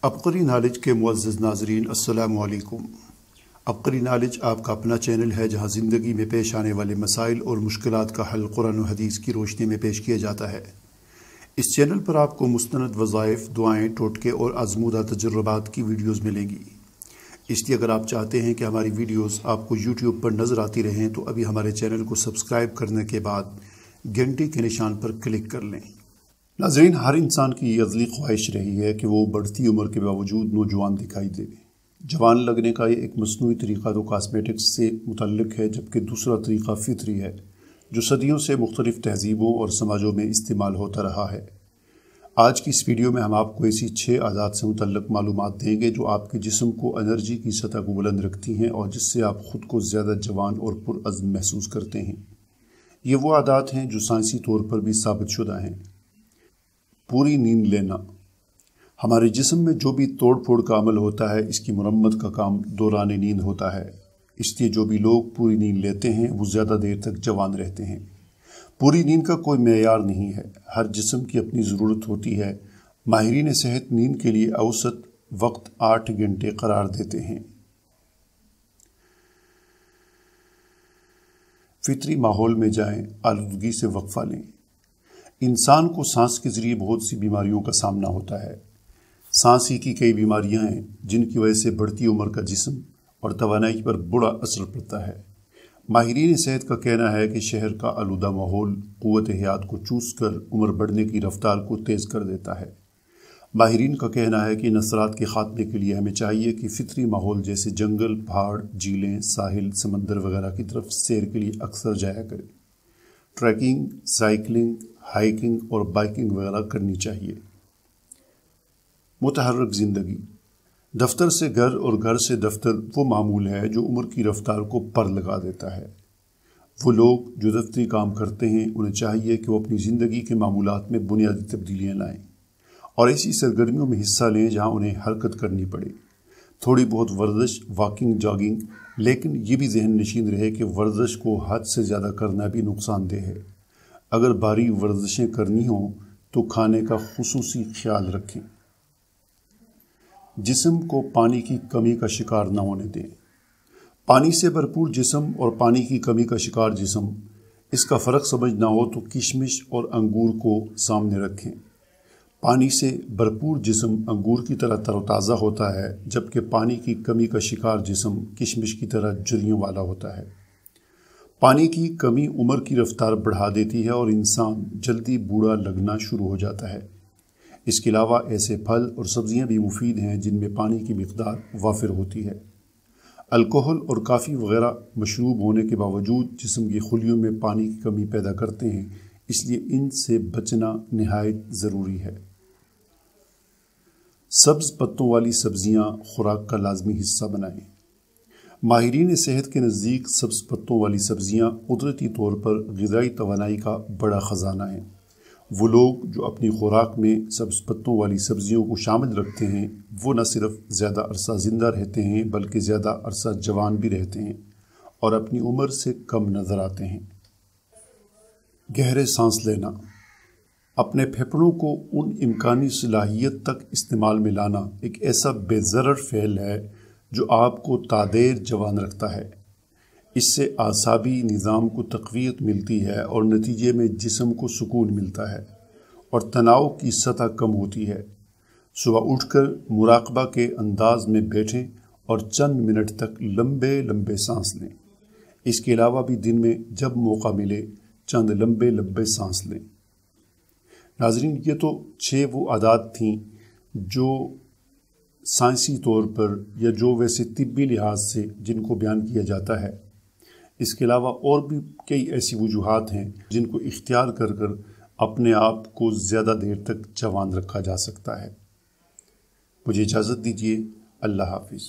عبقری knowledge کے معزز ناظرین السلام علیکم۔ عبقری نالج آپ کا اپنا چینل ہے جہاں زندگی میں پیش آنے والے مسائل اور مشکلات کا حل قرآن و حدیث کی روشنی میں پیش کیا جاتا ہے۔ اس چینل پر آپ کو مستند وظائف، دعائیں، ٹوٹکے اور آزمودہ تجربات کی ویڈیوز ملیں گی۔ اس لیے اگر آپ چاہتے ہیں کہ ہماری ویڈیوز آپ کو یوٹیوب پر نظر آتی رہیں تو ابھی ہمارے چینل کو سبسکرائب کرنے کے بعد گھنٹی کے نشان پر کلک کر لیں۔ ناظرین، ہر انسان کی یہ ازلی خواہش رہی ہے کہ وہ بڑھتی عمر کے باوجود نوجوان دکھائی دے۔ جوان لگنے کا یہ ایک مصنوعی طریقہ تو کاسمیٹکس سے متعلق ہے، جبکہ دوسرا طریقہ فطری ہے جو صدیوں سے مختلف تہذیبوں اور سماجوں میں استعمال ہوتا رہا ہے۔ آج کی اس ویڈیو میں ہم آپ کو ایسی 6 عادات سے متعلق معلومات دیں گے جو آپ کے جسم کو انرجی کی سطح کو بلند رکھتی ہیں اور جس سے آپ خود کو زیادہ جوان اور پرعزم محسوس کرتے ہیں۔ یہ وہ عادات ہیں جو سائنسی طور پر بھی ثابت شدہ ہیں۔ پوری نیند لینا۔ ہمارے جسم میں جو بھی توڑ پھوڑ کا عمل ہوتا ہے، اس کی مرمت کا کام دوران نیند ہوتا ہے۔ اس لیے جو بھی لوگ پوری نیند لیتے ہیں وہ زیادہ دیر تک جوان رہتے ہیں۔ پوری نیند کا کوئی معیار نہیں ہے، ہر جسم کی اپنی ضرورت ہوتی ہے۔ ماہرین صحت نیند کے لیے اوسط وقت 8 گھنٹے قرار دیتے ہیں۔ فطری ماحول میں جائیں، آلودگی سے وقفہ لیں۔ انسان کو سانس کے ذریعے بہت سی بیماریوں کا سامنا ہوتا ہے۔ سانس ہی کی کئی بیماریاں ہیں جن کی وجہ سے بڑھتی عمر کا جسم اور توانائی پر برا اثر پڑتا ہے۔ ماہرین صحت کا کہنا ہے کہ شہر کا آلودہ ماحول قوت حیات کو چوس کر عمر بڑھنے کی رفتار کو تیز کر دیتا ہے۔ ماہرین کا کہنا ہے کہ ان اثرات کے خاتمے کے لیے ہمیں چاہیے کہ فطری ماحول جیسے جنگل، پہاڑ، جھیلیں، ساحل، سمندر وغیرہ کی طرف سیر کے لیے اکثر جایا کریں۔ ٹریکنگ، سائیکلنگ، ہائیکنگ اور بائیکنگ وغیرہ کرنی چاہیے۔ متحرک زندگی۔ دفتر سے گھر اور گھر سے دفتر وہ معمول ہے جو عمر کی رفتار کو پر لگا دیتا ہے۔ وہ لوگ جو دفتری کام کرتے ہیں انہیں چاہیے کہ وہ اپنی زندگی کے معمولات میں بنیادی تبدیلیاں لائیں اور ایسی سرگرمیوں میں حصہ لیں جہاں انہیں حرکت کرنی پڑے۔ تھوڑی بہت ورزش، واکنگ، جاگنگ، لیکن یہ بھی ذہن نشین رہے کہ ورزش کو حد سے زیادہ کرنا بھی نقصان دہ ہے۔ اگر بھاری ورزشیں کرنی ہوں تو کھانے کا خصوصی خیال رکھیں۔ جسم کو پانی کی کمی کا شکار نہ ہونے دیں۔ پانی سے بھرپور جسم اور پانی کی کمی کا شکار جسم، اس کا فرق سمجھنا ہو تو کشمش اور انگور کو سامنے رکھیں۔ پانی سے بھرپور جسم انگور کی طرح تر و تازہ ہوتا ہے، جبکہ پانی کی کمی کا شکار جسم کشمش کی طرح جریوں والا ہوتا ہے۔ پانی کی کمی عمر کی رفتار بڑھا دیتی ہے اور انسان جلدی بوڑھا لگنا شروع ہو جاتا ہے۔ اس کے علاوہ ایسے پھل اور سبزیاں بھی مفید ہیں جن میں پانی کی مقدار وافر ہوتی ہے۔ الکحل اور کافی وغیرہ مشروب ہونے کے باوجود جسم کی خلیوں میں پانی کی کمی پیدا کرتے ہیں، اس لیے ان سے بچنا نہایت ضروری ہے۔ سبز پتوں والی سبزیاں خوراک کا لازمی حصہ بنائیں۔ ماہرین صحت کے نزدیک سبز پتوں والی سبزیاں قدرتی طور پر غذائی توانائی کا بڑا خزانہ ہیں۔ وہ لوگ جو اپنی خوراک میں سبز پتوں والی سبزیوں کو شامل رکھتے ہیں وہ نہ صرف زیادہ عرصہ زندہ رہتے ہیں بلکہ زیادہ عرصہ جوان بھی رہتے ہیں اور اپنی عمر سے کم نظر آتے ہیں۔ گہرے سانس لینا۔ اپنے پھیپھڑوں کو ان امکانی صلاحیت تک استعمال میں لانا ایک ایسا بے ضرر فعل ہے جو آپ کو تادیر جوان رکھتا ہے۔ اس سے اعصابی نظام کو تقویت ملتی ہے اور نتیجے میں جسم کو سکون ملتا ہے اور تناؤ کی سطح کم ہوتی ہے۔ صبح اٹھ کر مراقبہ کے انداز میں بیٹھیں اور چند منٹ تک لمبے لمبے سانس لیں۔ اس کے علاوہ بھی دن میں جب موقع ملے چند لمبے لمبے سانس لیں۔ ناظرین، یہ تو 6 وہ عادات تھیں جو سائنسی طور پر یا جو ویسے طبی لحاظ سے جن کو بیان کیا جاتا ہے۔ اس کے علاوہ اور بھی کئی ایسی وجوہات ہیں جن کو اختیار کر کر اپنے آپ کو زیادہ دیر تک جوان رکھا جا سکتا ہے۔ مجھے اجازت دیجیے۔ اللہ حافظ۔